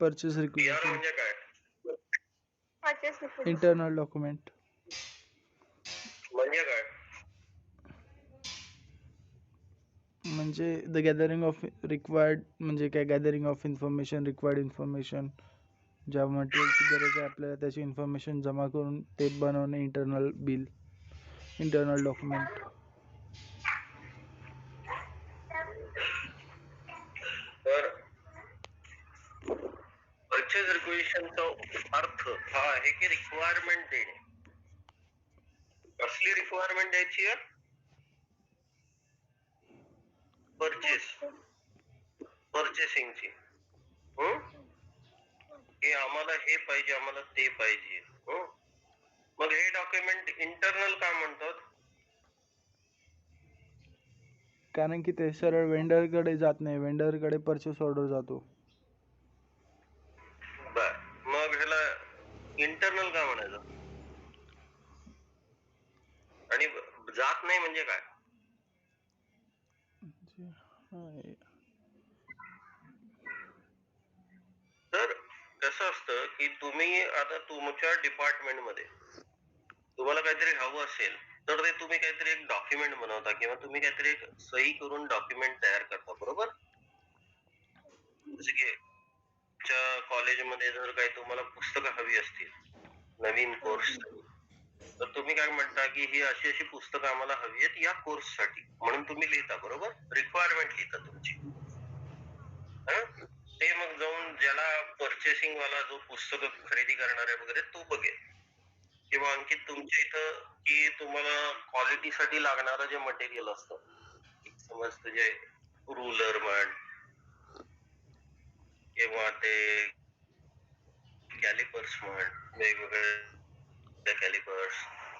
Purchase PR requisition, म्हणजे काय? Purchase requisition. Internal document. म्हणजे काय? म्हणजे द गॅदरिंग ऑफ रिक्वायर्ड, म्हणजे काय, gathering of information, required information, ज्या मटेरियलची गरज आहे आपल्याला त्याची इन्फॉर्मेशन जमा करून ते बनवणे, इंटरनल बिल, इंटरनल डॉक्युमेंट. तर परचेस रिक्विजिशनचा अर्थ हा आहे की रिक्वायरमेंट देणे. कसली रिक्वायरमेंट द्यायची आहे? परचेसिंगची. की आम्हाला हे पाहिजे, आम्हाला ते पाहिजे. मग हे डॉक्युमेंट इंटरनल का म्हणतात? कारण की ते सरळ वेंडरकडे जात नाही, वेंडरकडे परचेस ऑर्डर जातो. बर, मग ह्याला इंटरनल का म्हणायचं? आणि जात नाही म्हणजे काय? तर कसं असतं की तुम्ही आता तुमच्या डिपार्टमेंट मध्ये तुम्हाला काहीतरी हवं असेल तर ते तुम्ही काहीतरी एक डॉक्युमेंट बनवता किंवा तुम्ही काहीतरी एक सही करून डॉक्युमेंट तयार करता, बरोबर? जसे की कॉलेजमध्ये जर काही तुम्हाला पुस्तकं हवी असतील नवीन कोर्स, तर तुम्ही काय म्हणता की ही अशी अशी पुस्तकं आम्हाला हवी आहेत या कोर्ससाठी, म्हणून तुम्ही लिहिता, बरोबर? रिक्वायरमेंट लिहिता तुमची. ते मग जाऊन ज्याला परचेसिंग वाला जो पुस्तक खरेदी करणार आहे वगैरे तो बघेल. किंवा आणखी तुमच्या इथं की तुम्हाला क्वालिटीसाठी लागणारं जे मटेरियल असतं, समज तुझे रुलर म्हण किंवा ते कॅलिपर्स म्हण, वेगवेगळे कॅलिपर्स,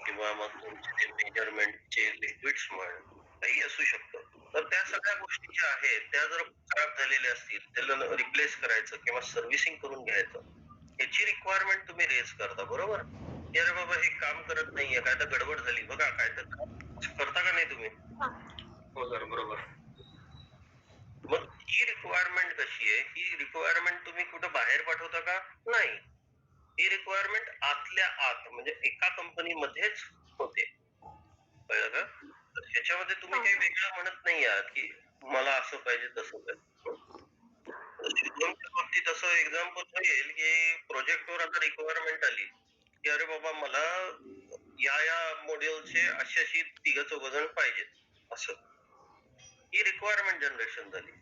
किंवा मग तुमचे मेजरमेंटचे लिक्विड्स म्हण, काही असू शकतं. तर त्या सगळ्या गोष्टी ज्या आहेत त्या जर खराब झालेल्या असतील, त्याला रिप्लेस करायचं किंवा सर्व्हिसिंग करून घ्यायचं, याची रिक्वायरमेंट तुम्ही रेज करता, बरोबर? की अरे बाबा हे काम करत नाहीये, काय तर गडबड झाली बघा, काय तर करता का नाही तुम्ही? हो सर, बरोबर. मग ही रिक्वायरमेंट कशी आहे? ही रिक्वायरमेंट तुम्ही कुठं बाहेर पाठवता का? नाही. ही रिक्वायरमेंट आतल्या आत म्हणजे एका कंपनीमध्येच होते, कळलं का? तर ह्याच्यामध्ये तुम्ही काही वेगळं म्हणत नाही आहात की मला असं पाहिजे तसं पाहिजे. शुभमच्या बाबतीत असं एक्झाम्पल होईल की प्रोजेक्टवर आता रिक्वायरमेंट आली की अरे बाबा मला या मॉड्यूलचे अशी अशी 3-4 जण पाहिजेत, असं. ही रिक्वायरमेंट जनरेशन झाली,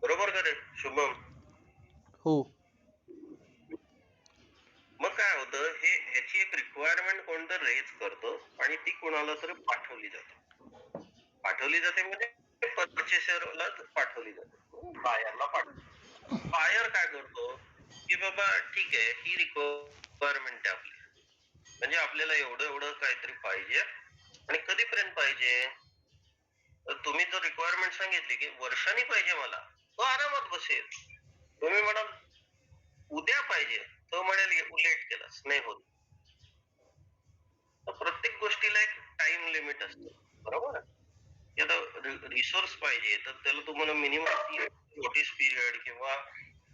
बरोबर का रे शुभम? हो. मग काय होतं, हे ह्याची एक रिक्वायरमेंट कोणतं रेज करतो आणि ती कोणाला तरी पाठवली जाते म्हणजे परचेसरला पाठवली जाते, बायरला पाठवतो. बायर काय करतो की बाबा ठीक आहे, ही रिक्वायरमेंट आहे आपली, म्हणजे आपल्याला एवढं एवढं काहीतरी पाहिजे आणि कधीपर्यंत पाहिजे. तर तुम्ही जर रिक्वायरमेंट सांगितली की वर्षांनी पाहिजे मला, तो आरामात बसेल. तुम्ही म्हणाल उद्या पाहिजे, तो म्हणेल लेट केलास, नाही होत. प्रत्येक गोष्टीला एक टाइम लिमिट असतं, बरोबर? आता रिसोर्स पाहिजे तर त्याला तुम्हाला मिनिमम नोटीस पिरियड किंवा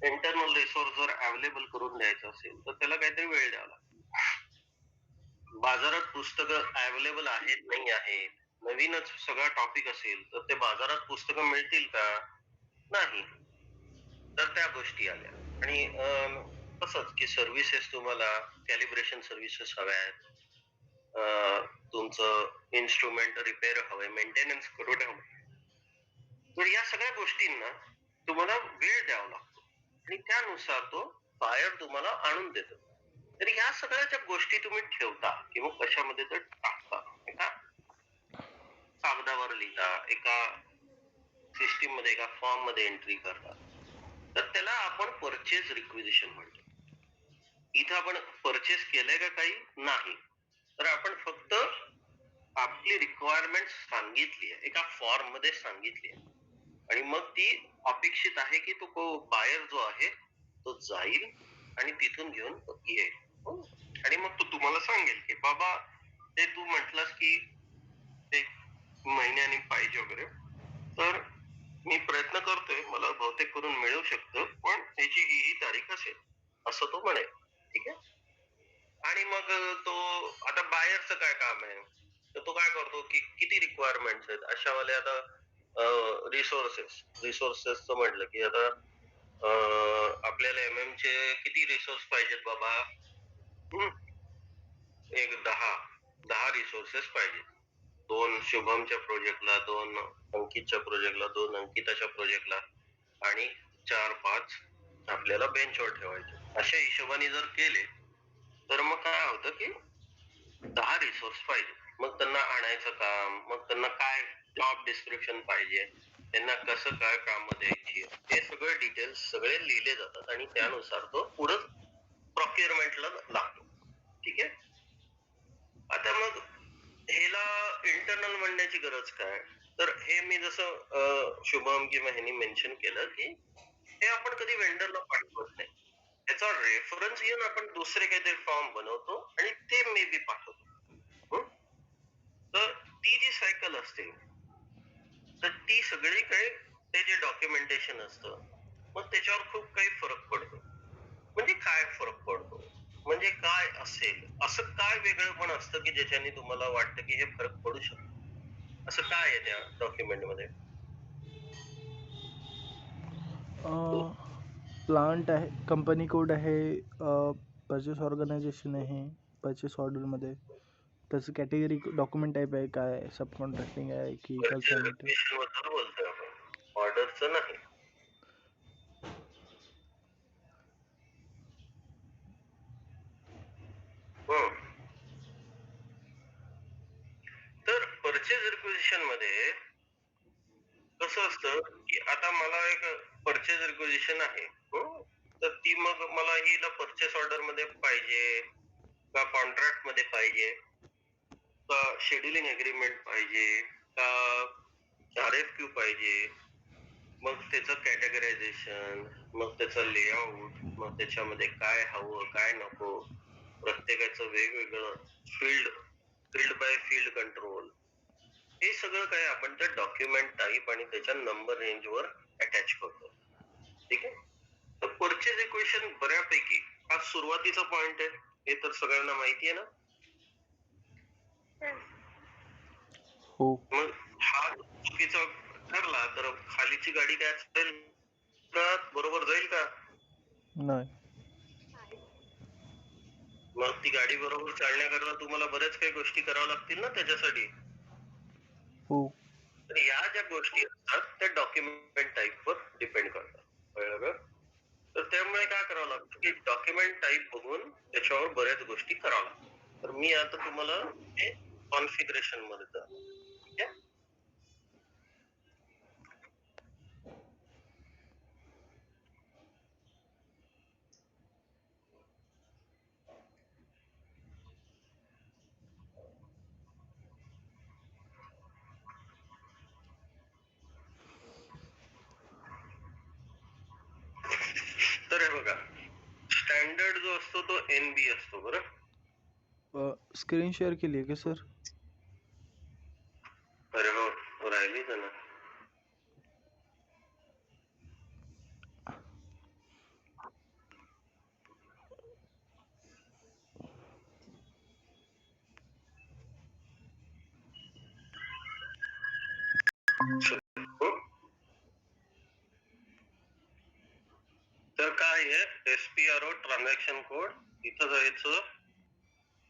इंटरनल रिसोर्स जर अवेलेबल करून द्यायचं असेल तर त्याला काहीतरी वेळ द्यावा लागतो. बाजारात पुस्तकं अवेलेबल आहेत नाही आहेत, नवीनच सगळा टॉपिक असेल तर ते बाजारात पुस्तकं मिळतील का? नाही. तर त्या गोष्टी आल्या. आणि तसंच की सर्व्हिसेस, तुम्हाला कॅलिब्रेशन सर्व्हिसेस हव्या आहेत, तुमचं इन्स्ट्रुमेंट रिपेअर हवंय, मेंटेनन्स करून हवं, तर या सगळ्या गोष्टींना तुम्हाला वेळ द्यावा लागतो आणि त्यानुसार तो बायर तुम्हाला आणून देतो. तर या सगळ्या गोष्टी तुम्ही ठेवता किंवा कशामध्ये तर टाकता, एका कागदावर लिहिता, एका सिस्टीम मध्ये, एका फॉर्म मध्ये एंट्री करता, तर त्याला आपण परचेज रिक्विजिशन म्हणतो. इथं आपण परचेस केलंय का काही नाही, तर आपण फक्त आपली रिक्वायरमेंट सांगितली आहे, एका फॉर्म मध्ये सांगितली आहे, आणि मग ती अपेक्षित आहे की तो बायर जो आहे तो जाईल आणि तिथून घेऊन येईल. आणि मग तो तुम्हाला सांगेल की बाबा ते तू म्हटलास की एक महिन्याने पाहिजे वगैरे, तर मी प्रयत्न करतोय, मला बहुतेक करून मिळू शकतं, पण त्याची ही तारीख असेल असं तो म्हणेल. ठीक आहे. आणि मग तो आता बायरचं काय काम आहे, तर तो काय करतो की किती रिक्वायरमेंट्स आहेत अशावाले आता रिसोर्सेसचं म्हटलं की आता आपल्याला चे किती रिसोर्स पाहिजेत बाबा. हम्म, एक 10 रिसोर्सेस पाहिजे. 2 शुभमच्या प्रोजेक्टला, 2 अंकितच्या प्रोजेक्टला, 2 अंकिताच्या प्रोजेक्टला आणि 4-5 आपल्याला बेंचवर ठेवायचे. अशा हिशोबाने जर केले तर मग काय होतं की 10 रिसोर्स पाहिजे. मग त्यांना आणायचं काम, मग त्यांना काय जॉब डिस्क्रिप्शन पाहिजे, त्यांना कसं काय काम द्यायची, हे सगळे डिटेल्स सगळे लिहिले जातात आणि त्यानुसार तो पुढे प्रोक्युअरमेंटला लागतो. ठीक आहे. आता मग ह्याला इंटरनल म्हणण्याची गरज काय, तर हे मी जसं शुभम किंवा ह्यांनी मेन्शन केलं की हे आपण कधी वेंडरला पाठवत नाही. त्याचा रेफरन्स घेऊन आपण दुसरे काहीतरी फॉर्म बनवतो आणि ते मे बी पाठवतो. तर ती जी सायकल असते तर ती सगळी काही ते जे डॉक्युमेंटेशन असतं मग त्याच्यावर खूप काही फरक पडतो. म्हणजे काय फरक पडतो, म्हणजे काय असेल, असं काय वेगळं पण असतं की ज्याच्याने तुम्हाला वाटतं की हे फरक पडू शकतो, असं काय आहे त्या डॉक्युमेंट मध्ये? प्लांट आहे, कंपनी कोड आहे, परचेस ऑर्गनायझेशन आहे, परचेस ऑर्डरमध्ये त्याचं कॅटेगरी डॉक्युमेंट टाईप आहे, काय सब कॉन्ट्रॅक्टिंग आहे की कन्साइनमेंट आहे. बद्दल बोलतोय आपण, ऑर्डरचं नाही. तर परचेज रिक्विजिशन मध्ये कसं असतं की आता मला एक परचेज रिक्विजिशन आहे, तर ती मग मला हिला परचेस ऑर्डर मध्ये पाहिजे का कॉन्ट्रॅक्ट मध्ये पाहिजे का शेड्युलिंग अग्रीमेंट पाहिजे का RFQ पाहिजे, मग त्याचं कॅटेगरायझेशन, मग त्याचं लेआउट, मग त्याच्यामध्ये काय हवं काय नको, प्रत्येकाचं वेगवेगळं फील्ड बाय फील्ड कंट्रोल, हे सगळं काय आपण त्या डॉक्युमेंट टाईप आणि त्याच्या नंबर रेंज वर अटॅच करतो. ठीक आहे. तर परचेज इक्वेशन बऱ्यापैकी हा सुरुवातीचा पॉइंट आहे, हे तर सगळ्यांना माहिती आहे ना. हो. मग हा चुकीचा ठरला तर खालीची गाडी काय असेल बरोबर जाईल का? नाही. मग ती गाडी बरोबर चालण्याकरता तुम्हाला बऱ्याच काही गोष्टी कराव्या लागतील ना त्याच्यासाठी. हो. तर या ज्या गोष्टी असतात त्या डॉक्युमेंट टाईप वर डिपेंड करतात. कळलं का? तर त्यामुळे काय करावं लागतं की डॉक्युमेंट टाईप बघून त्याच्यावर बऱ्याच गोष्टी कराव्या लागतात. तर मी आता तुम्हाला हे कॉन्फिगरेशन मध्ये जातो. ठीक आहे. तर हे बघा, स्टँडर्ड जो असतो तो NB असतो बरं. स्क्रीन शेअर केली आहे का सर? अरे हो, राहिलीच ना. तर काय आहे SPRO ट्रान्झॅक्शन कोड, इथं जायचं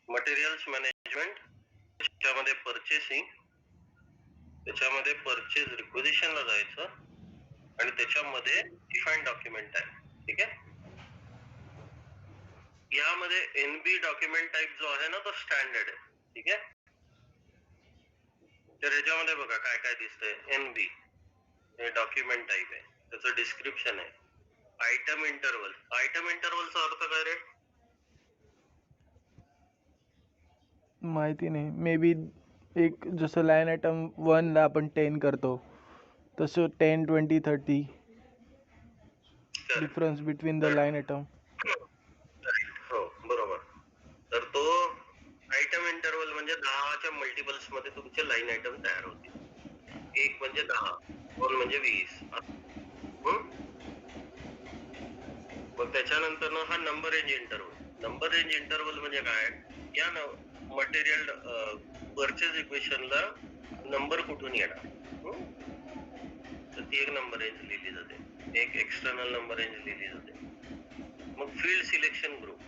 मटेरियल्स मॅनेजमेंट, त्याच्यामध्ये परचेसिंग, त्याच्यामध्ये परचेज रिक्विजिशनला जायचं आणि त्याच्यामध्ये डिफाईन डॉक्युमेंट आहे. ठीक आहे. यामध्ये NB डॉक्युमेंट टाईप जो आहे ना तो स्टँडर्ड आहे. ठीक आहे. तर याच्यामध्ये बघा काय काय दिसतंय. NB हे डॉक्युमेंट टाईप आहे, त्याचं डिस्क्रिप्शन आहे. आयटम इंटरवलचा अर्थ काय रे? माहिती नाही. मे बी एक जसं लाईन आयटम 1ला आपण 10 करतो तसं 10, 20, 30 difference between the line item. हो बरोबर. तर तो आयटम इंटरवल म्हणजे 10च्या मल्टिपल्स मध्ये तुमचे लाईन आयटम तयार होतील. 1 म्हणजे 10, 2 म्हणजे 20. मग त्याच्यानंतर हा नंबर रेंज इंटरव्हल म्हणजे काय, या मटेरियल परचेज इक्वेशनला नंबर कुठून येणार. तर ती एक नंबर रेंज लिहिली जाते, एक एक्सटर्नल नंबर रेंज लिहिली जाते. मग फील्ड सिलेक्शन ग्रुप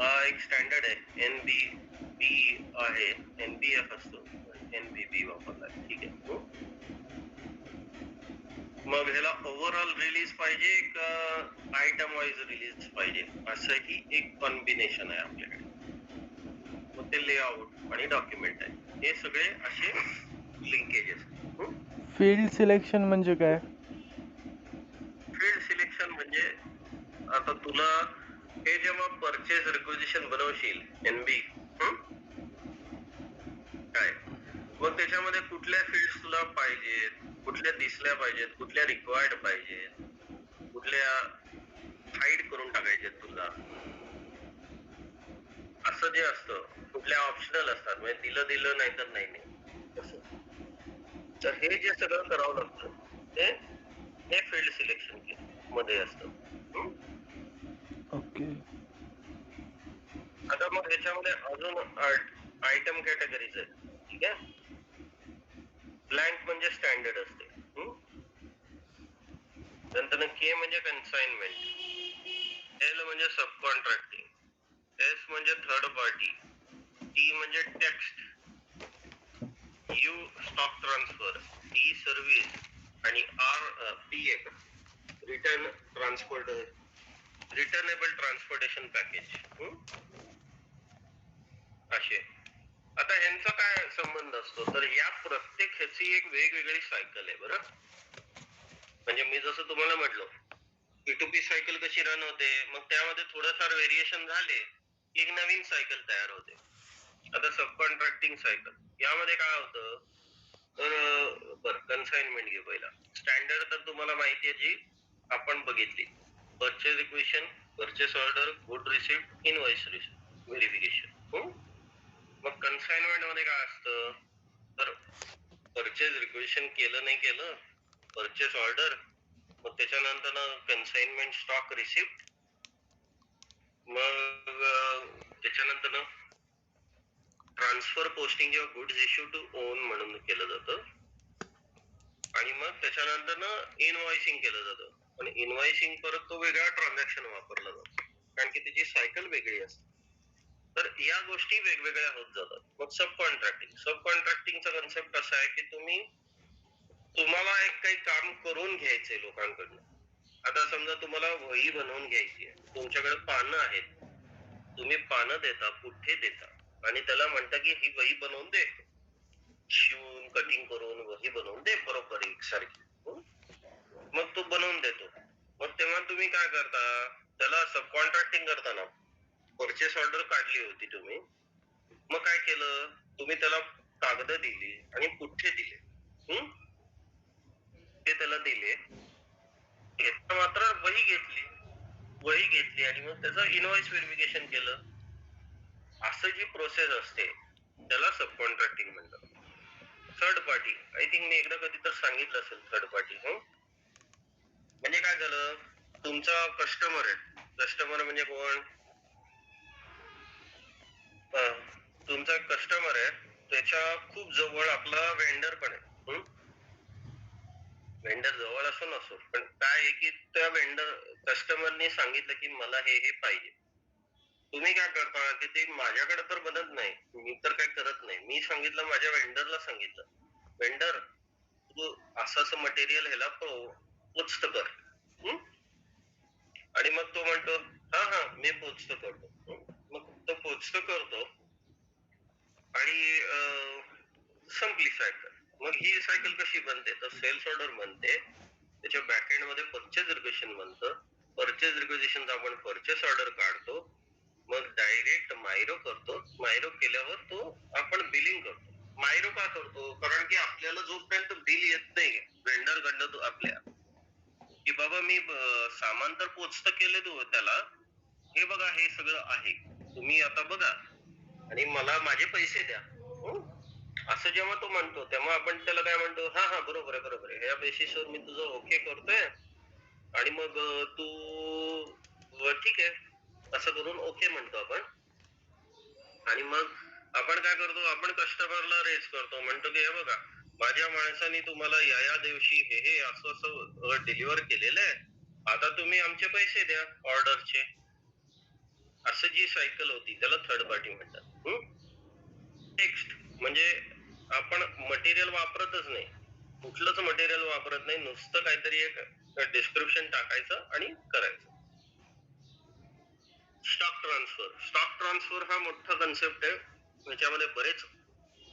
हा एक स्टँडर्ड आहे, NBB आहे, NBF असतो, NBB वापरला, ठीक आहे. मग ह्याला ओव्हरऑल रिलीज पाहिजे का आयटम वाईज रिलीज पाहिजे, असं ही एक कॉम्बिनेशन आहे आपल्याकडे. मग ते लेआउट आणि डॉक्युमेंट आहे, हे सगळे असे लिंकेजेस. फील्ड सिलेक्शन म्हणजे काय? फील्ड सिलेक्शन म्हणजे आता तुला हे जेव्हा परचेज रिक्विजिशन बनवशील NB, काय मग त्याच्यामध्ये कुठल्या फील्ड्स तुला पाहिजेत, कुठल्या दिसल्या पाहिजेत, कुठल्या रिक्वायर्ड पाहिजेत, कुठल्या हाईड करून टाकायचे तुला, असं जे असतं, कुठल्या ऑप्शनल असतात, म्हणजे दिलं नाही तर नाही तसं. तर हे जे सगळं करावं लागतं हे फील्ड सिलेक्शन मध्ये असतं. ओके. आता मग ह्याच्यामध्ये अजून आयटम कॅटेगरीज आहेत, ठीक आहे. ब्लँक म्हणजे स्टँडर्ड असते, नंतर K म्हणजे कन्साइनमेंट, L म्हणजे सब कॉन्ट्रॅक्टिंग, S म्हणजे थर्ड पार्टी, T म्हणजे text, U stock transfer, E service आणि PX रिटर्नेबल ट्रान्सपोर्टेशन पॅकेज. असे आता ह्यांचा काय संबंध असतो, तर या प्रत्येक ह्याची एक वेगवेगळी सायकल आहे. बरं, म्हणजे मी जसं तुम्हाला म्हटलं P2P सायकल कशी रन होते, मग त्यामध्ये थोडंफार व्हेरिएशन झाले, एक नवीन सायकल तयार होते. आता सब कॉन्ट्रॅक्टिंग सायकल यामध्ये काय होतं, तर बरं कन्साइनमेंट घे पहिला. स्टँडर्ड तर तुम्हाला माहिती आहे, जी आपण बघितली, purchase equation, purchase order, good receipt, invoice receipt, verification. मग कन्साइनमेंट मध्ये काय असतं, तर परचेज रिक्वेशन केलं नाही केलं, परचेस ऑर्डर, मग त्याच्यानंतर कन्साइनमेंट स्टॉक रिसिप्ट, मग त्याच्यानंतर ट्रान्सफर पोस्टिंग किंवा गुड्स इश्यू टू ओन म्हणून केलं जातं, आणि मग त्याच्यानंतर इनवॉइसिंग केलं जातं. पण इनवॉइसिंग परत तो वेगळा ट्रान्झॅक्शन वापरला जातो, कारण की त्याची सायकल वेगळी असते. तर या गोष्टी वेगवेगळ्या होत जातात. मग सब कॉन्ट्रॅक्टिंगचा कन्सेप्ट असा आहे की तुम्हाला एक काही काम करून घ्यायचंय लोकांकडनं. आता समजा तुम्हाला वही बनवून घ्यायची आहे, तुमच्याकडे पानं आहेत, तुम्ही पानं देता, पुठ्ठे देता, आणि त्याला म्हणता की ही वही बनवून दे, शिवून कटिंग करून वही बनवून दे बरोबर एकसारखी. मग तो बनवून देतो. मग तेव्हा तुम्ही काय करता, त्याला सब कॉन्ट्रॅक्टिंग करताना परचेस ऑर्डर काढली होती तुम्ही, मग काय केलं, तुम्ही त्याला कागद दिली आणि पुठ्ठे दिले, ते त्याला दिले, मात्र वही घेतली आणि मग त्याचं इनवॉइस व्हेरिफिकेशन केलं. असं जी प्रोसेस असते त्याला सब कॉन्ट्रॅक्टिंग म्हणतात. थर्ड पार्टी, आय थिंक मी एकदा कधी तर सांगितलं असेल थर्ड पार्टी. म्हणजे काय झालं, तुमचा कस्टमर आहे, कस्टमर म्हणजे कोण, तुमचा कस्टमर आहे, त्याच्या खूप जवळ आपला वेंडर पण आहे. वेंडर जवळ असो नसो, पण काय आहे की त्या कस्टमरने सांगितलं की मला हे पाहिजे. तुम्ही काय करता की ते माझ्याकडे तर बनत नाही, मी तर काय करत नाही, मी सांगितलं माझ्या वेंडरला सांगितलं, वेंडर तू असं मटेरियल ह्याला पोचत कर, आणि मग तो म्हणतो हा मी पोचत करतो. मग तो पोचत करतो आणि संपली सायकल. मग ही सायकल कशी बनते, तर सेल्स ऑर्डर बनते, त्याच्या बॅकएंड मध्ये परचेज रिक्वेशन बनतं, परचेज रिक्वेशन आपण परचेस ऑर्डर काढतो, मग डायरेक्ट मायरो करतो, मायरो केल्यावर तो आपण बिलिंग करतो. मायरो का करतो, कारण की आपल्याला जोपर्यंत बिल येत नाही वेंडर कडनं आपल्या, की बाबा मी सामान तर पोचत केले तू त्याला, हे बघा हे सगळं आहे, तुम्ही आता बघा आणि मला माझे पैसे द्या, असं जेव्हा तो म्हणतो तेव्हा आपण त्याला काय म्हणतो, हा हा बरोबर आहे ह्या बेसिसवर मी तुझं ओके करतोय आणि मग तू ठीक आहे असं करून ओके म्हणतो आपण. आणि मग आपण काय करतो, आपण कस्टमरला रेज करतो, म्हणतो की हे बघा माझ्या माणसाने तुम्हाला या दिवशी हे असं असं डिलिव्हर केलेलं आहे, आता तुम्ही आमचे पैसे द्या ऑर्डरचे. असं जी सायकल होती त्याला थर्ड पार्टी म्हणतात. टेक्स्ट म्हणजे आपण मटेरियल वापरतच नाही, कुठलंच मटेरियल वापरत नाही, नुसतं काहीतरी एक डिस्क्रिप्शन टाकायचं आणि करायचं. स्टॉक ट्रान्सफर हा मोठा कन्सेप्ट आहे, याच्यामध्ये बरेच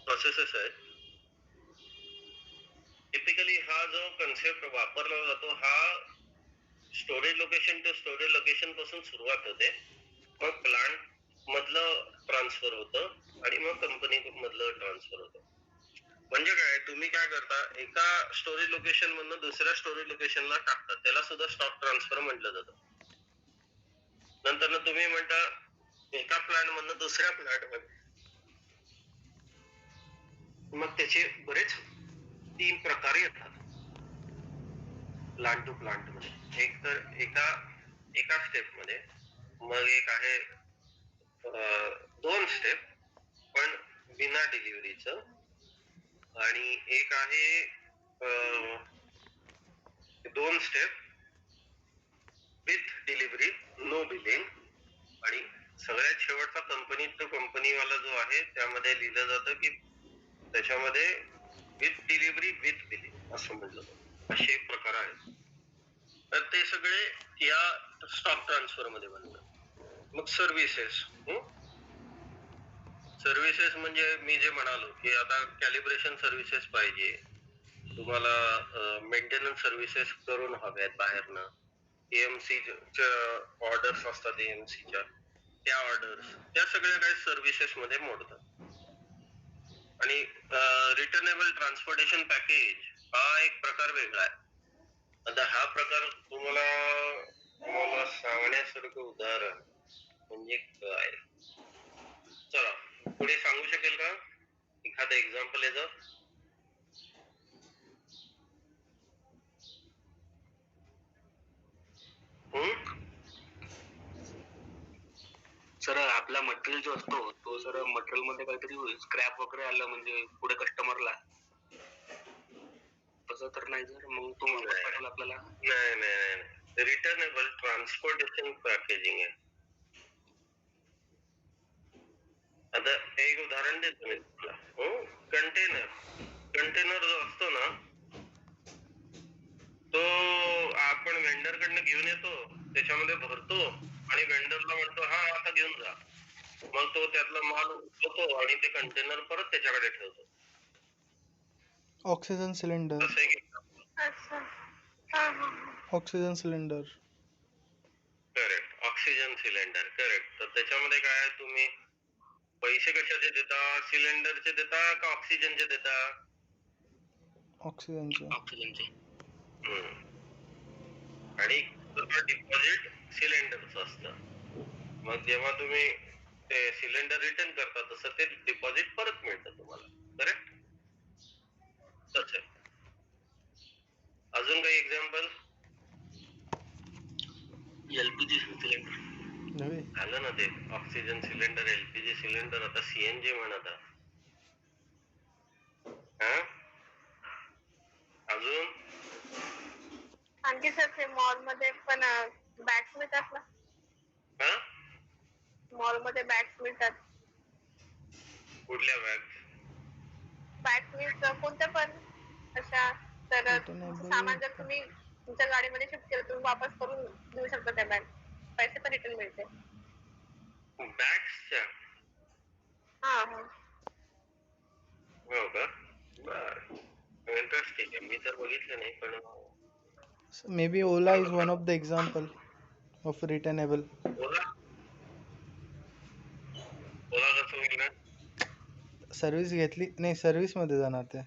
प्रोसेसेस आहेत. टिपिकली हा जो कन्सेप्ट वापरला जातो हा storage location to storage location पासून सुरुवात होते, मग प्लांट मधलं ट्रान्सफर होतं आणि मग कंपनी मधलं ट्रान्सफर होतं. म्हणजे काय, तुम्ही काय करता, एका स्टोरेज लोकेशन मधनं दुसऱ्या स्टोरेज लोकेशनला टाकतात, त्याला सुद्धा स्टॉक ट्रान्सफर म्हटलं जातं. नंतर तुम्ही म्हणता एका प्लांट मधनं दुसऱ्या प्लांट मध्ये, मग त्याचे बरेच 3 प्रकार येतात प्लांट टू प्लांट मध्ये. एक तर एका स्टेप मध्ये, मग एक आहे 2 स्टेप पण बिना डिलिव्हरीचं, आणि एक आहे 2 step with delivery no billing, आणि सगळ्यात शेवटचा कंपनी टू कंपनी वाला जो आहे त्यामध्ये लिहिलं जातं की त्याच्यामध्ये विथ डिलिव्हरी विथ बिलिंग असं म्हटलं जातं. असे प्रकार आहेत. तर ते सगळे या स्टॉक ट्रान्सफर मध्ये बनतात. मग सर्व्हिसेस म्हणजे मी जे म्हणालो की आता कॅलिब्रेशन सर्व्हिसेस पाहिजे तुम्हाला, मेंटेनन्स सर्व्हिसेस करून हव्यात बाहेरनं, एएमसी ऑर्डर्स असतात, एएमसीच्या त्या ऑर्डर्स, त्या सगळ्या काही सर्व्हिसेस मध्ये मोडतात. आणि रिटर्नेबल ट्रान्सपोर्टेशन पॅकेज हा एक प्रकार वेगळा आहे. आता हा प्रकार तुम्हाला सांगण्यासारखं उदाहरण म्हणजे काय, चला पुढे सांगू शकेल का एखादं एक्झाम्पल याचं? सर आपला मटेरियल जो असतो तो सर मटेरियल मध्ये काहीतरी स्क्रॅप वगैरे आलं म्हणजे पुढे कस्टमरला तसं तर नाही सर, मग तो वापस पाठवला आपल्याला? नाही, रिटर्नेबल ट्रान्सपोर्टेशन पॅकेजिंग आहे. आता एक उदाहरण देतो मी तुम्हाला. कंटेनर जो असतो ना तो आपण वेंडर कडनं घेऊन येतो, त्याच्यामध्ये भरतो आणि वेंडरला म्हणतो हा आता घेऊन जा, मग तो त्यातला माल उचलतो आणि ते कंटेनर परत त्याच्याकडे ठेवतो. Oxygen cylinder. असं एक अच्छा. हा हा. Oxygen cylinder. Correct, oxygen cylinder. Correct. तर त्याच्यामध्ये काय तुम्ही पैसे कशाचे देता, सिलेंडरचे देता का ऑक्सिजनचे देता? ऑक्सिजनचे. आणि डिपॉझिट सिलेंडरचं असतं. मग जेव्हा तुम्ही ते सिलेंडर रिटर्न करता तसं ते डिपॉझिट परत मिळतं तुम्हाला. करेक्ट. तसं आहे. अजून काही एक्झाम्पल? एलपीजी सिलेंडर झालं ना ते ऑक्सिजन सिलेंडर, एलपीजी सिलेंडर, आता सीएनजी म्हणत. अजून आणखी सर ते मॉल मध्ये पण बॅग्स मिळतात ना, मॉल मध्ये बॅग्स मिळतात. कुठल्या बॅग्स मीन्स कोणत्या पण अशा, तर सामान जर तुम्ही तुमच्या गाडीमध्ये शिफ्ट केलं तुम्ही वापस करून देऊ शकता त्या बॅग, पैसे पण रिटर्न मिळते. बॅग्सच्या? हा हा. हो का, बर, इंटरेस्टिंग आहे. मी तर बघितलं नाही पण Maybe Ola is one of the example of returnable. ओला कसं होईल ना? सर्व्हिस घेतली नाही, सर्व्हिस मध्ये जाणार ते.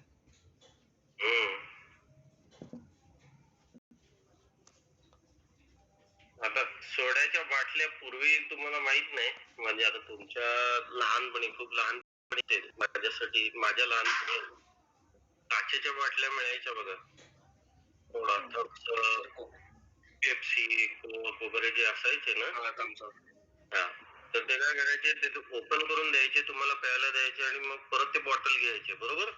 आता सोड्याच्या बाटल्या पूर्वी तुम्हाला माहित नाही, म्हणजे आता तुमच्या लहानपणी, खूप लहान माझ्यासाठी माझ्या लहानपणी काचेच्या बाटल्या मिळायच्या बघा, थोडा पेप्सी कोक वगैरे जे असायचे ना, हा, तर ते काय करायचे, ते ओपन करून द्यायचे, तुम्हाला प्यायला द्यायचे आणि मग परत ते बॉटल घ्यायचे, बरोबर.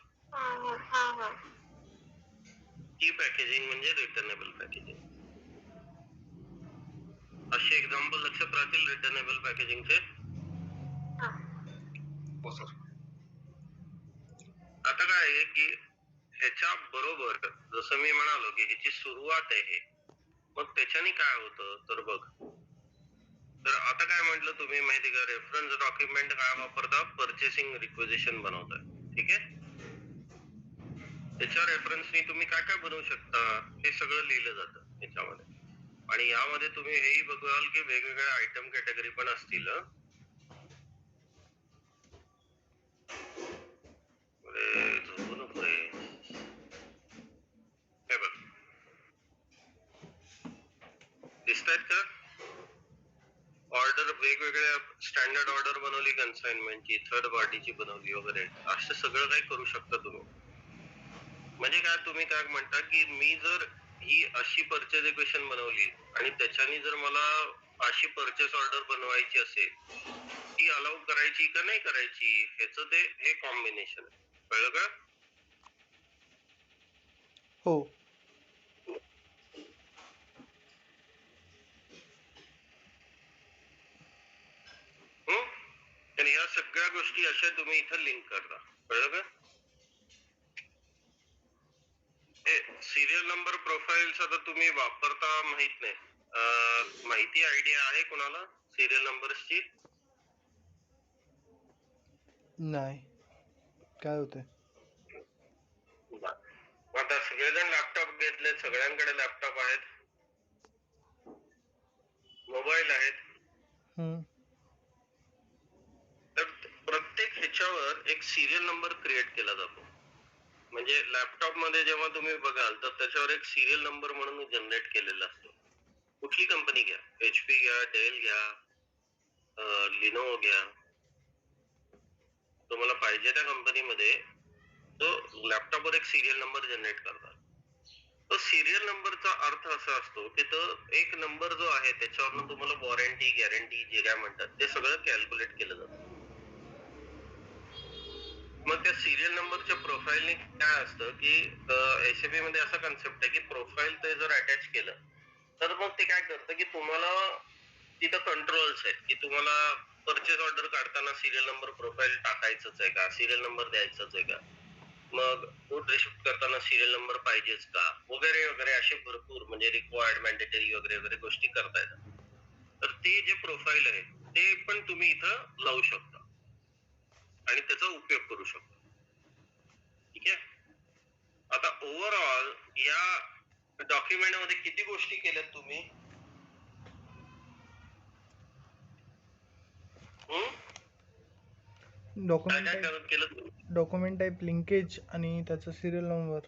ती पॅकेजिंग म्हणजे रिटर्नेबल पॅकेजिंग. असे एक्झाम्पल लक्षात राहतील रिटर्नेबल पॅकेजिंगचे. आता काय आहे की ह्याच्या बरोबर जसं मी म्हणालो की ह्याची सुरुवात आहे, मग त्याच्याने काय होतं तर बघ, तर आता काय म्हटलं तुम्ही माहिती का, रेफरन्स डॉक्युमेंट काय वापरता, परचेसिंग रिक्वेजिशन बनवताय, ठीक आहे. त्याच्या रेफरन्सनी तुम्ही काय काय बनवू शकता हे सगळं लिहिलं जातं याच्यामध्ये. आणि यामध्ये तुम्ही हेही बघाल की वेगवेगळ्या आयटम कॅटेगरी पण असतील. झोपू नको रे. हे बघ, दिसतायत का ऑर्डर, वेगवेगळ्या स्टँडर्ड ऑर्डर बनवली, कन्साइनमेंटची, थर्ड पार्टीची बनवली वगैरे, असं सगळं काही करू शकता तुम्ही. म्हणजे काय, तुम्ही काय म्हणता की मी जर ही अशी परचेज इक्वेशन बनवली आणि त्याच्याने जर मला अशी परचेस ऑर्डर बनवायची असेल, ती अलाउ करायची का नाही करायची, ह्याचं ते हे कॉम्बिनेशन आहे, कळलं का. हो. तर ह्या सगळ्या गोष्टी अशा तुम्ही इथं लिंक करता, कळलं का. सिरियल नंबर प्रोफाईल्स आता तुम्ही वापरता माहित नाही, माहिती आयडिया आहे कोणाला सिरियल नंबर्सची. नाही, काय होतंय. आता सगळेजण लॅपटॉप घेतले, सगळ्यांकडे लॅपटॉप आहेत, मोबाईल आहेत, तर प्रत्येक ह्याच्यावर एक सिरियल नंबर क्रिएट केला जातो. म्हणजे लॅपटॉप मध्ये जेव्हा तुम्ही बघाल तर त्याच्यावर एक सिरियल नंबर म्हणून जनरेट केलेला असतो. कुठली कंपनी घ्या, HP घ्या, डेल घ्या, लिनोवो घ्या, तुम्हाला पाहिजे त्या कंपनीमध्ये तो लॅपटॉपवर एक सिरियल नंबर जनरेट करतात. तो सिरियल नंबरचा अर्थ असा असतो की तो एक नंबर जो आहे त्याच्यावरनं तुम्हाला वॉरंटी, गॅरंटी जे काय म्हणतात ते सगळं कॅल्क्युलेट केलं जातं. मग त्या सिरियल नंबरच्या प्रोफाईलने काय असतं की SAP मध्ये असा कन्सेप्ट आहे की प्रोफाईल ते जर अटॅच केलं तर मग ते काय करतं की तुम्हाला तिथं कंट्रोल्स आहेत की तुम्हाला परचेस ऑर्डर काढताना सिरियल नंबर प्रोफाईल टाकायचंच आहे का, सिरियल नंबर द्यायचाच आहे का, मग गुड रिसिप्ट करताना सिरियल नंबर पाहिजेच का, वगैरे वगैरे असे भरपूर म्हणजे रिक्वायर्ड, मॅन्डेटरी वगैरे वगैरे गोष्टी करता येतात. तर ते जे प्रोफाईल आहे ते पण तुम्ही इथं लावू शकता आणि त्याचा उपयोग करू शकता, ठीक आहे. आता ओव्हरऑल या डॉक्युमेंट मध्ये किती गोष्टी केल्यात तुम्ही, डॉक्युमेंट टाईप लिंकेज आणि त्याचा सिरियल नंबर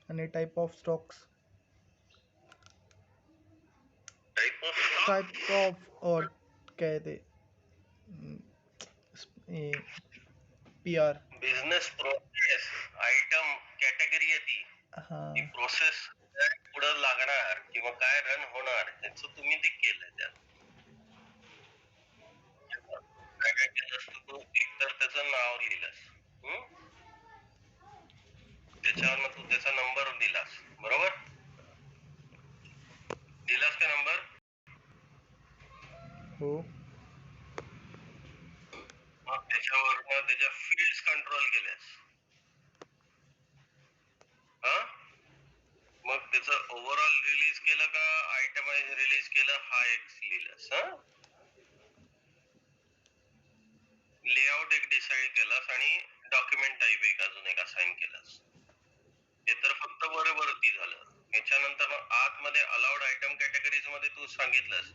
आणि type of stocks, type of काय ते PR business process item category आहे ती प्रोसेस पुढे लागणार किंवा काय रन होणार त्याचं तुम्ही ते केलंय. त्यात काय काय केलंस तू, एकतर त्याचं नाव लिहिलंस, त्याच्यावर तू त्याचा नंबर दिलास, बरोबर दिलास का नंबर. हो. मग त्याच्यावर त्याच्या फील्ड्स कंट्रोल केल्यास, मग त्याचं ओव्हरऑल रिलीज केलं का आयटमाइज रिलीज केलं हा एक लिहिलंस, लेआउट एक डिसाइड केलास आणि डॉक्युमेंट टाईप एक अजून एक असाइन केलास. हे तर फक्त बरोबरती झालं. याच्यानंतर आतमध्ये अलाउड आयटम कॅटेगरीज मध्ये तू सांगितलंस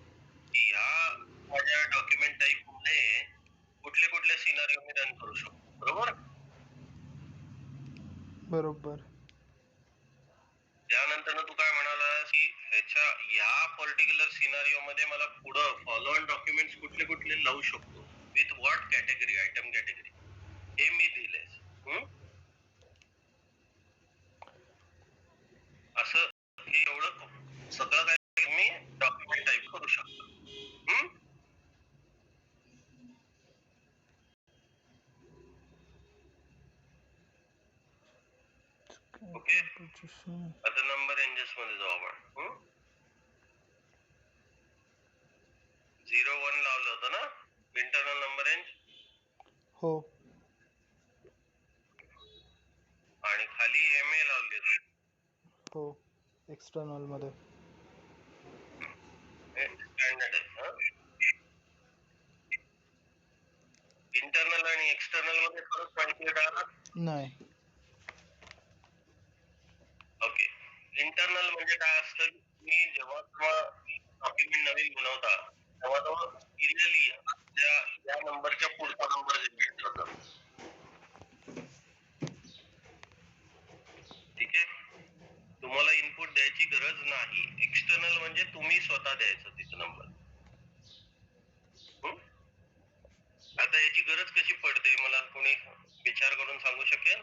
की ह्या माझ्या डॉक्युमेंट टाईप मध्ये कुठले कुठले सिनारिओ मी रन करू शकतो, बरोबर. बरोबर. त्यानंतर तू काय म्हणालास की ह्याच्या या पर्टिक्युलर सिनारिओ मध्ये मला पुढं फॉलो ऑन डॉक्युमेंट्स कुठले कुठले लावू शकतो, with what category, item category. हे मी दिले. असं हे एवढं सगळं काही तुम्ही डॉक्युमेंट टाईप करू शकता. ओके, आता नंबर रेंजेस मध्ये जाऊ आपण. 01 लावलं होतं ना इंटरनल नंबर रेंज, हो आणि खाली MA लावली होती. हो एक्सटर्नल मध्ये. स्टँडर्ड आहे. इंटरनल आणि एक्सटर्नल मध्ये फरक माहिती आहे का? नाही. ओके, इंटरनल म्हणजे काय असतं, तुम्ही जेव्हा डॉक्युमेंट नवीन बनवता तेव्हा तो सिरियली त्या नंबरच्या पुढचा नंबर जनरेट करतो. ठीक आहे, तुम्हाला इनपुट द्यायची गरज नाही. एक्सटर्नल म्हणजे तुम्ही स्वतः द्यायचं तिचा नंबर. आता याची गरज कशी पडते मला कोणी विचार करून सांगू शकेल?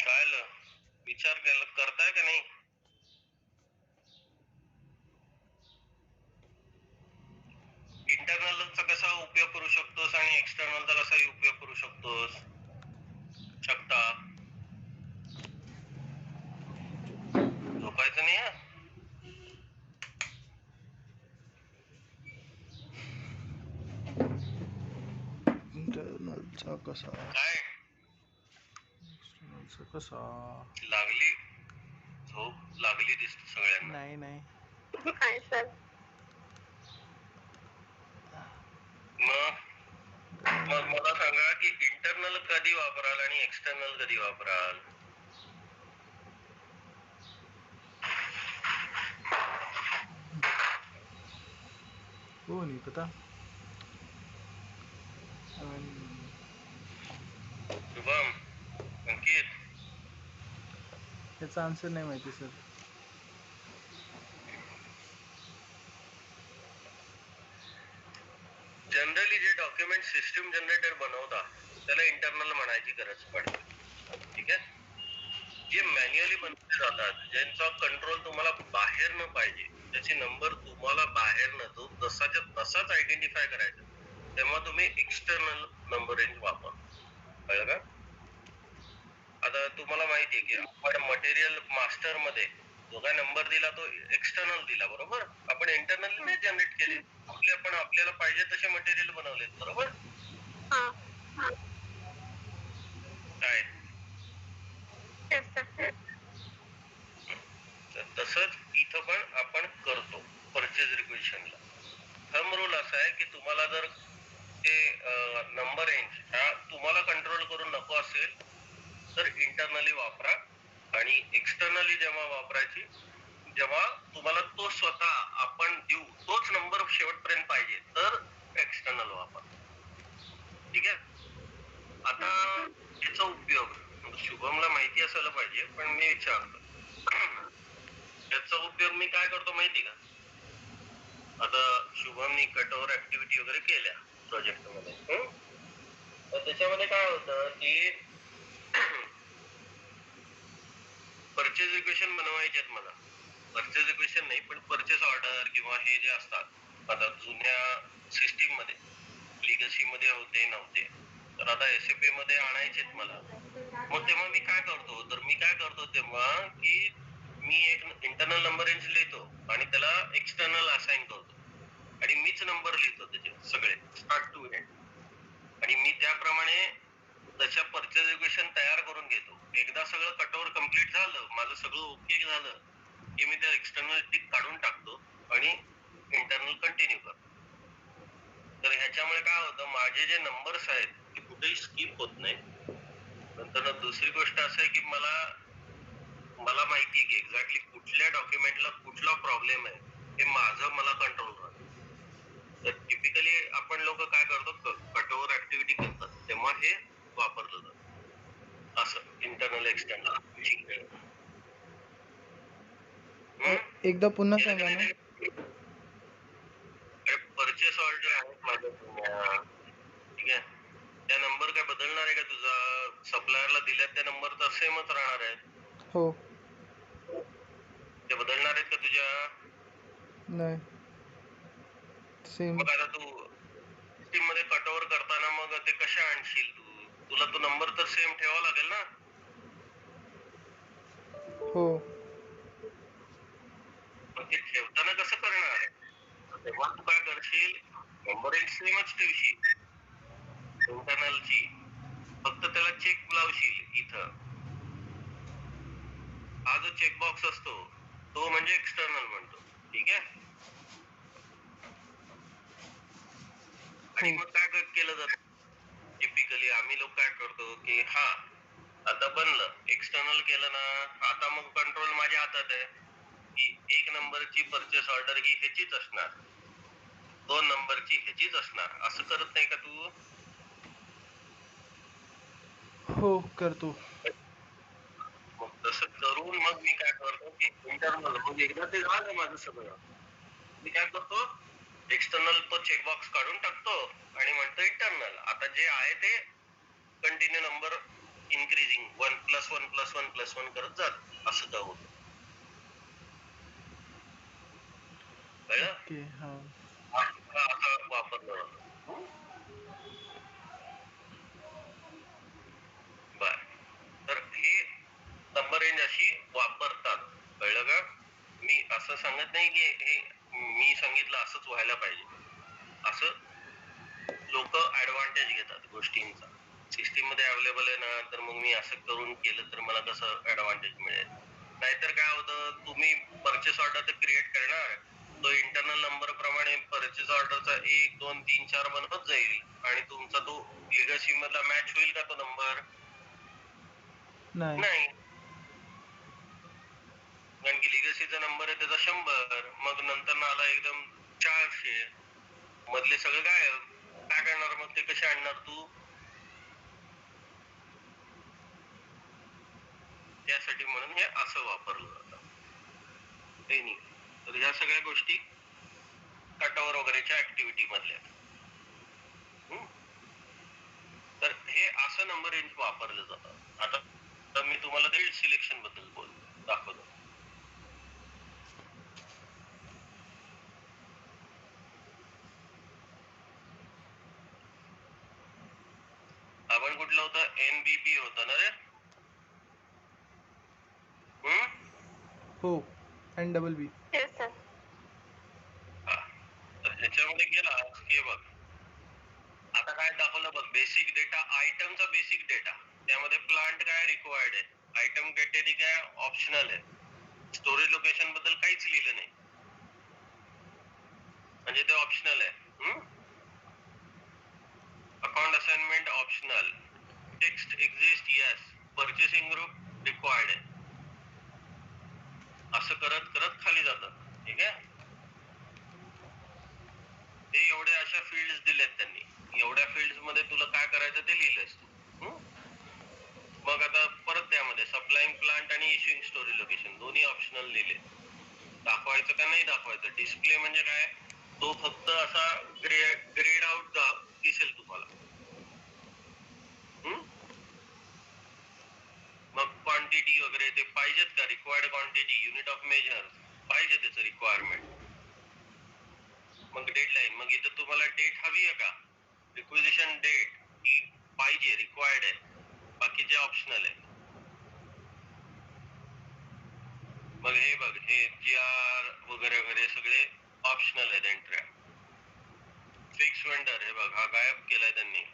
काय विचार करताय का नाही? इंटरनलचा कसा उपयोग करू शकतोस आणि एक्सटर्नलचा कसा उपयोग करू शकतोस? झोपायचं नाही हा. इंटरनलचा कसा, काय एक्सटर्नलचा कसा? लागली झोप लागली दिसते सगळ्यांना. नाही नाही. काय सर? मग मला सांगा की इंटरनल कधी वापराल आणि एक्सटर्नल कधी वापराल? हो नहीं पता. शुभम, अंकित, याचा आन्सर नाही माहिती सर. जनरली जे डॉक्युमेंट सिस्टीम जनरेटर बनवता त्याला इंटरनल म्हणायची गरज पडते. ठीक आहे, जे मॅन्युअली बनवले जातात, ज्यांचा कंट्रोल तुम्हाला बाहेर न पाहिजे, त्याचे नंबर तुम्हाला बाहेर न तो तसाच्या तसाच आयडेंटिफाय करायचा, तेव्हा तुम्ही एक्सटर्नल नंबर रेंज वापर. कळलं का? आता तुम्हाला माहितीये की आपण मटेरियल मास्टर मध्ये जो काय नंबर दिला तो एक्सटर्नल दिला, बरोबर? आपण इंटरनल नाही जनरेट केले. आपण आपल्याला पाहिजे तसे मटेरियल बनवले, बरोबर? काय तसंच इथं पण आपण करतो परचेज रिक्वेशनला. थंब रूल असा आहे की तुम्हाला जर ते नंबर रेंज हा तुम्हाला कंट्रोल करून नको असेल तर इंटरनली वापरा, आणि एक्सटर्नली जेव्हा वापरायची जेव्हा तुम्हाला तो स्वतः आपण देऊ तोच नंबर शेवटपर्यंत पाहिजे तर एक्सटर्नल वापरा. ठीक आहे, आता याचा उपयोग शुभमला माहिती असायला पाहिजे पण मी विचारतो. याचा उपयोग मी काय करतो माहिती का? आता शुभमनी कटओव्हर ऍक्टिव्हिटी वगैरे केल्या प्रोजेक्ट मध्ये, तर त्याच्यामध्ये काय होतं की परचेज इक्वेशन बनवायचे आहेत मला. परचेज इक्वेशन नाही पण परचेस ऑर्डर किंवा हे जे असतात आता जुन्या सिस्टीम मध्ये लिगसी मध्ये होते नव्हते, तर आता SAP मध्ये आणायचे आहेत मला. मग तेव्हा मी काय करतो तेव्हा की मी एक इंटरनल नंबर रेंज लिहितो आणि त्याला एक्सटर्नल असाइन करतो आणि मीच नंबर लिहितो त्याचे सगळे स्टार्ट टू एंड, आणि मी त्याप्रमाणे त्याच्या परचेज इक्वेशन तयार करून घेतो. एकदा सगळं कटओव्हर कम्प्लीट झालं, माझं सगळं ओके झालं की मी त्या एक्सटर्नल टिक काढून टाकतो आणि इंटरनल कंटिन्यू करतो. तर ह्याच्यामुळे काय होतं, माझे जे नंबर्स आहेत ते कुठेही स्किप होत नाही. नंतर दुसरी गोष्ट असं आहे की मला माहिती आहे की एक्झॅक्टली कुठल्या डॉक्युमेंटला कुठला प्रॉब्लेम आहे हे मला कंट्रोल राहतं. तर टिपिकली आपण लोक काय करतो, कटओव्हर ऍक्टिव्हिटी करतात तेव्हा हे वापरलं जातं असं इंटरनल एक्सटर्नल. ठीक आहे. एकदा पुन्हा सांगा ना. परचेस ऑर्डर आहे माझ्या जुन्या. ठीक आहे, त्या नंबर काय बदलणार आहे का तुझा? सप्लायरला दिल्यात त्या नंबर तर सेमच राहणार आहे. हो. ते बदलणार आहेत का तुझ्या? नाही, सेम. मग आता तू सिस्टीम मध्ये कटओव्हर करताना मग ते कशा आणशील तू? तुला तो नंबर तर सेम ठेवावा लागेल ना. हो. मग ते ठेवताना कसं करणार? तेव्हा तू काय करशील, नंबर सेमच ठेवशील इंटरनलची, फक्त त्याला चेक लावशील इथं. हा जो चेकबॉक्स असतो तो म्हणजे एक्सटर्नल म्हणतो. ठीक आहे, आणि मग काय केलं जातं टिपिकली, आम्ही लोक काय करतो की हा आता बनलं, एक्सटर्नल केलं ना, आता मग कंट्रोल माझ्या हातात आहे की 1 नंबरची परचेस ऑर्डर ही ह्याचीच असणार, 2 नंबरची ह्याचीच असणार. असं करत नाही का तू? हो करतो. मग तसं करून मग मी काय करतो की इंटरनल, मग एकदा ते झालं माझं सगळं, मी काय करतो एक्सटर्नल तो चेकबॉक्स काढून टाकतो आणि म्हणतो इंटरनल. आता जे आहे ते कंटिन्यू नंबर इन्क्रीजिंग 1+1+1+1 करत जात, असं का होतं. कळलं? ओके. हा. असा वापरलं जातं. बर, तर हे नंबर रेंज अशी वापरतात. कळलं का? मी असं सांगत नाही की हे मी सांगितलं असंच व्हायला पाहिजे. असं लोक ऍडव्हान्टेज घेतात गोष्टींचा. सिस्टीम मध्ये अवेलेबल आहे ना, तर मग मी असं करून केलं तर मला कसं ऍडव्हान्टेज मिळेल. नाहीतर काय होतं, तुम्ही परचेस ऑर्डर तर क्रिएट करणार, तो इंटरनल नंबर प्रमाणे परचेस ऑर्डरचा 1 2 3 4 बनवत जाईल आणि तुमचा तो लेगसी मधला मॅच होईल का तो नंबर? नाही, कारण की लिगसीचा नंबर आहे त्याचा 100, मग नंतर आला एकदम 400, मधले सगळं गायब. काय करणार मग, ते कसे आणणार तू? त्यासाठी म्हणून हे असं वापरलं जातं. तर ह्या सगळ्या गोष्टी कटओव्हर वगैरेच्या ऍक्टिव्हिटी मधल्या. तर हे असं नंबर रेंज वापरलं जातं. आता मी तुम्हाला ते सिलेक्शन बद्दल दाखवतो. आपण कुठलं होतं, NBP होतं ना रे? हो, NBB. Yes sir. तर ह्याच्यामध्ये गेला हे बघ, आता काय दाखवलं बघ, बेसिक डेटा, आयटमचा बेसिक डेटा, त्यामध्ये प्लांट काय रिक्वायर्ड आहे, आयटम कॅटेगरी काय ऑप्शनल आहे, स्टोरेज लोकेशन बद्दल काहीच लिहिलं नाही म्हणजे ते ऑप्शनल आहे. Account assignment optional, text exist yes, purchasing group required आहे, असं करत करत खाली जातं. ठीक आहे, ते एवढे अशा फील्ड्स दिल्यात त्यांनी, एवढ्या फील्ड्स मध्ये तुला काय करायचं ते लिहिलंस तू. मग आता परत त्यामध्ये सप्लाइंग प्लांट आणि इश्यूइंग स्टोरेज लोकेशन दोन्ही ऑप्शनल लिहिले. दाखवायचं का नाही दाखवायचं, डिस्प्ले म्हणजे काय, तो फक्त असा ग्रेड आउट दिसेल तुम्हाला. मग क्वांटिटी वगैरे ते पाहिजेत का, required quantity, unit of measure पाहिजे त्याचं रिक्वायरमेंट. मग डेडलाईन, मग इथं तुम्हाला डेट हवी आहे का, रिक्विजिशन डेट ही पाहिजे, रिक्वायर्ड आहे, बाकीचे ऑप्शनल आहे. मग हे बघ, हे GR वगैरे वगैरे सगळे ऑप्शनल आहेत एंट्र्या. फिक्स वेंडर हे बघ, हा गायब केलाय त्यांनी.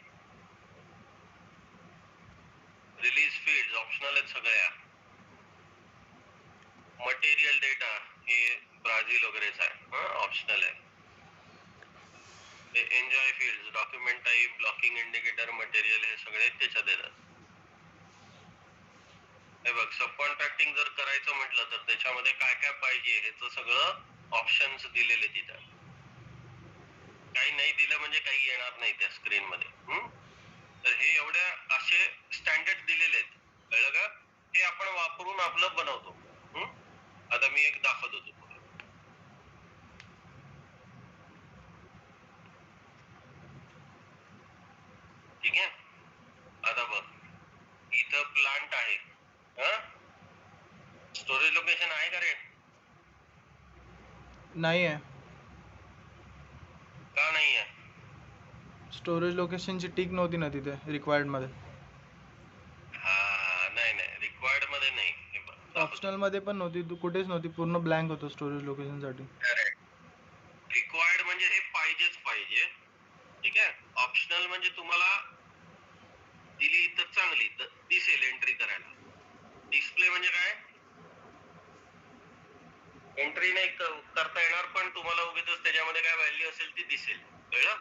रिलीज फील्ड ऑप्शनल आहेत सगळ्या. मटेरियल डेटा हे ब्राझील वगैरेच आहे, ऑप्शनल आहे. Enjoy field, document type, blocking indicator, material हे सगळे त्याच्यात येतात. हे बघ, सब कॉन्ट्रॅक्टिंग जर करायचं म्हटलं तर त्याच्यामध्ये काय काय पाहिजे ह्याचं सगळं ऑप्शन्स दिलेले तिथं. काही नाही दिलं म्हणजे काही येणार नाही त्या स्क्रीन मध्ये. तर हे एवढ्या असे स्टँडर्ड दिलेले आहेत. कळलं का? हे आपण वापरून आपलं बनवतो. आता मी एक दाखवतो तुम्हाला. का रे? नाही आहे. का नाही आहे? स्टोरेज लोकेशनची टिक नव्हती ना तिथे रिक्वायर्ड मध्ये. हा नाही नाही रिक्वायर्ड मध्ये नाही. हे बघ, दाखवतो. ऑप्शनल मध्ये पण नव्हती, तू कुठेच नव्हती, पूर्ण ब्लँक होतं स्टोरेज लोकेशन साठी. रिक्वायर्ड म्हणजे हे पाहिजेच पाहिजे. ठीक आहे. ऑप्शनल म्हणजे तुम्हाला दिली तर चांगली तर दिसेल एंट्री करायला. डिस्प्ले म्हणजे काय? एंट्री नाही करता येणार पण तुम्हाला उगीच त्याच्यामध्ये काय व्हॅल्यू असेल ती दिसेल. कळलं?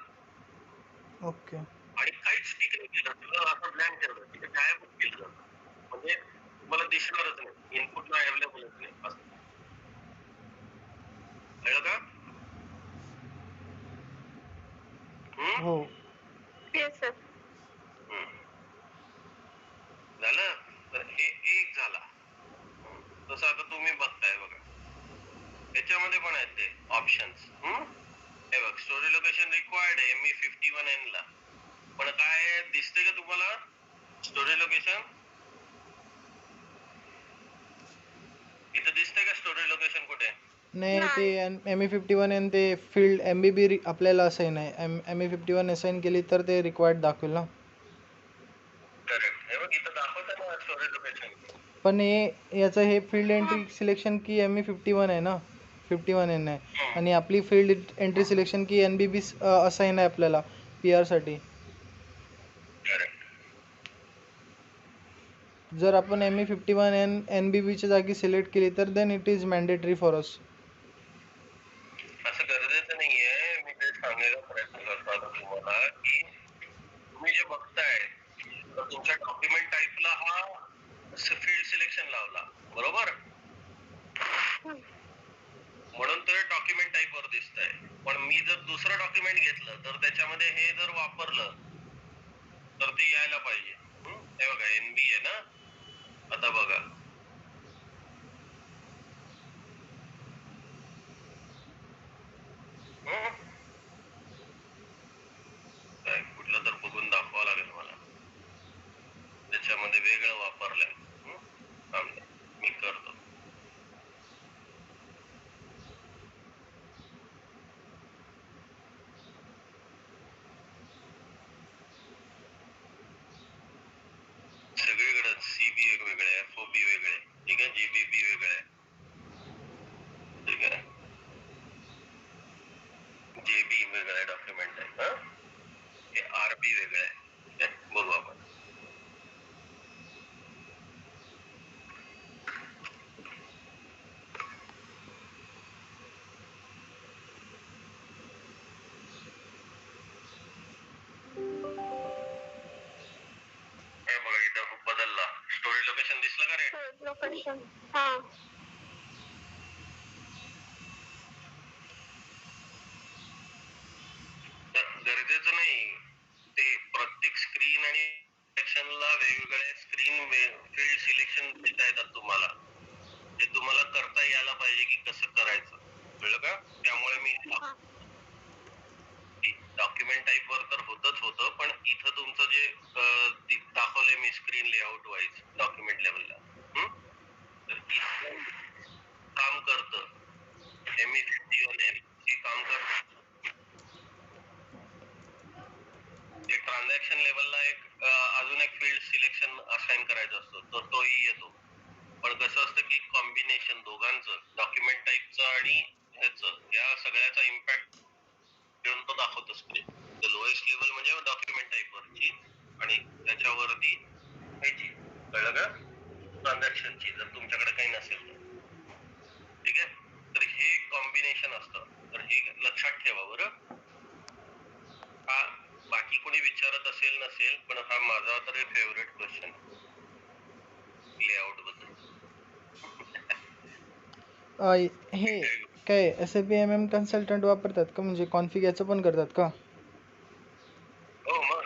ओके. आणि काहीच टिक नाही केलं तुला असं ब्लँक ठेवलं तिथे काय केलं जातं म्हणजे तुम्हाला दिसणारच नाही. इनपुटला अवेलेबलच नाही असं. कळलं का? हो. Yes sir. झालं तर हे एक झाला. तसं आता तुम्ही बघताय बघा याच्यामध्ये पण आहेत ते ऑप्शन्स. हे बघ स्टोरेज लोकेशन रिक्वायर्ड आहे ME51N ला. पण काय दिसतंय का तुम्हाला स्टोरेज लोकेशन? इथं दिसतंय का स्टोरेज लोकेशन कुठे? नाही, ते ME51N ते फील्ड MBB आपल्याला असाइन आहे. ME51 असाइन केली तर ते रिक्वायर्ड दाखवेल ना. करेक्ट. हे बघ इथं दाखवतं ना स्टोरेज लोकेशन. पण हे याचं हे फील्ड एंट्री सिलेक्शन की ME51 आहे ना, 51N आहे. आणि आपली फील्ड एंट्री सिलेक्शन की NBB असाइन आहे आपल्याला PR साठी. करेक्ट. जर आपण ME51N NBB च्या जागी सिलेक्ट केली तर then it is mandatory for us. असं गरजेचं नाहीये. मी ते सांगायला प्रयत्न करतो आता तुम्हाला की तुम्ही जे बघताय तर तुमच्या डॉक्युमेंट टाईपला हा फील्ड सिलेक्शन लावला बरोबर. म्हणून ते डॉक्युमेंट टाईप वर दिसतंय. पण मी जर दुसरं डॉक्युमेंट घेतलं तर त्याच्यामध्ये हे जर वापरलं तर ते यायला पाहिजे. हे बघा NB आहे ना. आता बघा काय कुठलं तर बघून दाखवावं लागेल मला. त्याच्यामध्ये वेगळं वापरलंय. मी करतो. सगळीकडे CB एक वेगळे आहे, FOB वेगळे, ठीक आहे, GBB वेगळे आहे, ठीक आहे, JB वेगळं आहे डॉक्युमेंट आहे. हे RB वेगळं आहे. ठीक आहे, बघू आपण. हे बघा इथं बदलला. स्टोरेज लोकेशन दिसलं का रे? लोकेशन. हा. गरजेचं नाही. ते प्रत्येक स्क्रीन आणि सेक्शनला वेगवेगळे स्क्रीन फील्ड सिलेक्शन देता येतात तुम्हाला. ते तुम्हाला करता यायला पाहिजे की कसं करायचं. कळलं का? त्यामुळे मी डॉक्युमेंट टाईप वर तर होतच होतं पण इथं तुमचं जे दाखवले मी स्क्रीन लेआउट वाईज डॉक्युमेंट लेवलला तर इथं काम करतं. ME51N हे काम करतं. ट्रान्झॅक्शन लेवलला एक अजून एक फील्ड सिलेक्शन असाइन करायचा असतो तर तोही येतो. पण कसं असतं की कॉम्बिनेशन दोघांचं डॉक्युमेंट टाईपचं आणि ह्याचं या सगळ्याचा इम्पॅक्ट घेऊन तो दाखवतो स्क्रीन. द लोएस्ट लेवल म्हणजे डॉक्युमेंट टाईप वरची आणि त्याच्यावरती ह्याची. कळलं का? ट्रान्झॅक्शनची जर तुमच्याकडे काही नसेल तर. ठीक आहे. तर हे कॉम्बिनेशन असतं. तर हे लक्षात ठेवा बरं. हा बाकी कोणी विचारत असेल नसेल पण हा माझा तरी फेवरेट क्वेश्चन लेआउट बद्दल. हे काय SAP MM कन्सल्टंट वापरतात का, म्हणजे कॉन्फिग याचं पण करतात का? हो मग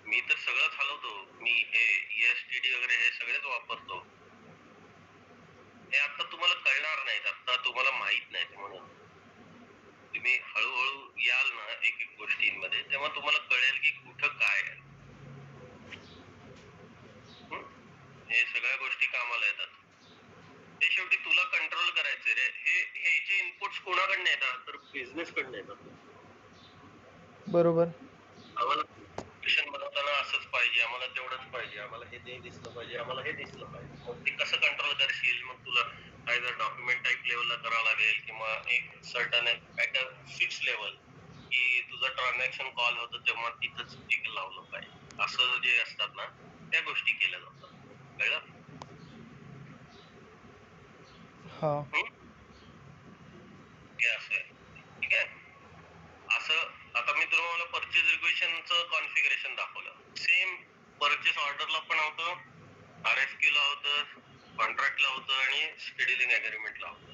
मी तर सगळं चालवतो. मी हे ESTD वगैरे हे सगळेच वापरतो. हे आता तुम्हाला कळणार नाहीत, आता तुम्हाला माहित नाहीत म्हणून. तुम्ही हळूहळू याल ना एक एक गोष्टींमध्ये तेव्हा तुम्हाला कळेल की कुठं काय आहे. हे सगळ्या गोष्टी कामाला येतात. ते शेवटी तुला कंट्रोल करायचे रे. हे जे इनपुट्स कोणाकडनं येतात तर बिझनेस कडनं येतात. बरोबर. आम्हाला प्रेझेंटेशन बनवताना असंच पाहिजे, आम्हाला तेवढंच पाहिजे, आम्हाला हे दिसलं पाहिजे, आम्हाला हे दिसलं पाहिजे. मग ते कसं कंट्रोल करशील? मग तुला आयदर डॉक्युमेंट टाईप लेवलला करावं लागेल किंवा एक certain at a fix level की तुझं ट्रान्झॅक्शन कॉल होतं तेव्हा तिथंच एक लावलं पाहिजे. असं जे असतात ना त्या गोष्टी केल्या जातात. कळलं? हा. हे असं आहे. ठीक आहे. असं आता मी तुम्हाला परचेज रिक्वेशनचं कॉन्फिगरेशन दाखवलं. सेम परचेस ऑर्डरला पण होतं, RFQ ला होतं, कॉन्ट्रॅक्टला होतं आणि शेड्युलिंग अग्रीमेंटला होतं.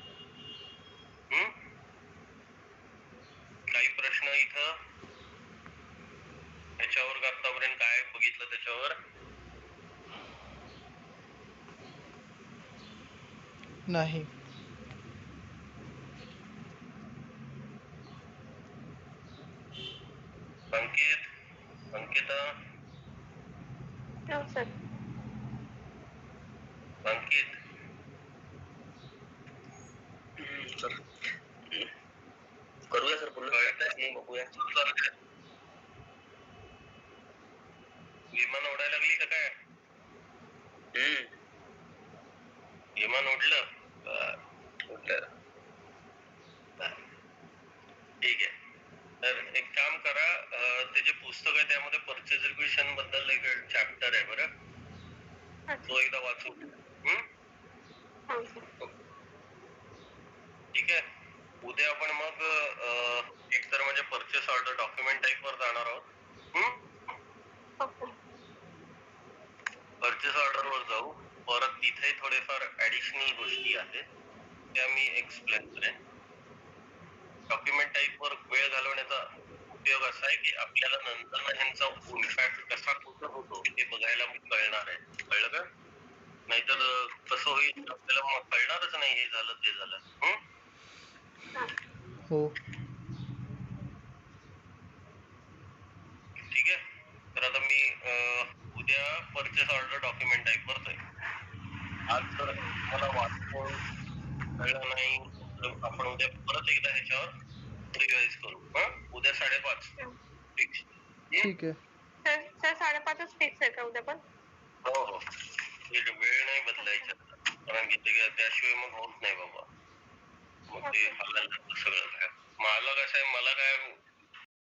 काही प्रश्न इथं त्याच्यावर आतापर्यंत काय बघितलं त्याच्यावर? नाही. अंकिता हो सर. अंकित सर करूया सर पुन्हा. कळतंय? बघूया. विमान उडायला लागली का काय? विमान उडलं? ठीक आहे. तर एक काम करा, ते जे पुस्तक आहे त्यामध्ये परचेज रिक्वेशन बद्दल एक चॅप्टर आहे बरं, तो एकदा वाचून हो सर. ठीक आहे. उद्या आपण मग एकतर म्हणजे परचेस ऑर्डर डॉक्युमेंट टाईप वर जाणार आहोत. परचेस ऑर्डर वर जाऊ. परत तिथे थोडेफार ऍडिशनल गोष्टी आहेत त्या मी एक्सप्लेन करेन. डॉक्युमेंट टाईप वर वेळ घालवण्याचा उपयोग असा आहे की आपल्याला नंतर ह्यांचा इम्पॅक्ट कसा कुठं होतो हे बघायला कळणार आहे. कळलं का? नाहीतर कसं होईल आपल्याला मग कळणारच नाही हे झालं ते झालं. हो. ठीक आहे. तर आता मी उद्या परचेस ऑर्डर डॉक्युमेंट टाईप करतोय. आज जर मला वाचून कळलं नाही तर आपण उद्या परत एकदा ह्याच्यावर रिवाइज करू. उद्या 5:30 फिक्स. ठीक आहे. सर 5:30च फिक्स आहे का उद्या पण? हो हो. वेळ नाही बदलायची आता, कारण की त्याशिवाय मग होत नाही बाबा. मग ते हालायला लागतं सगळं काय. मला कसं आहे, मला काय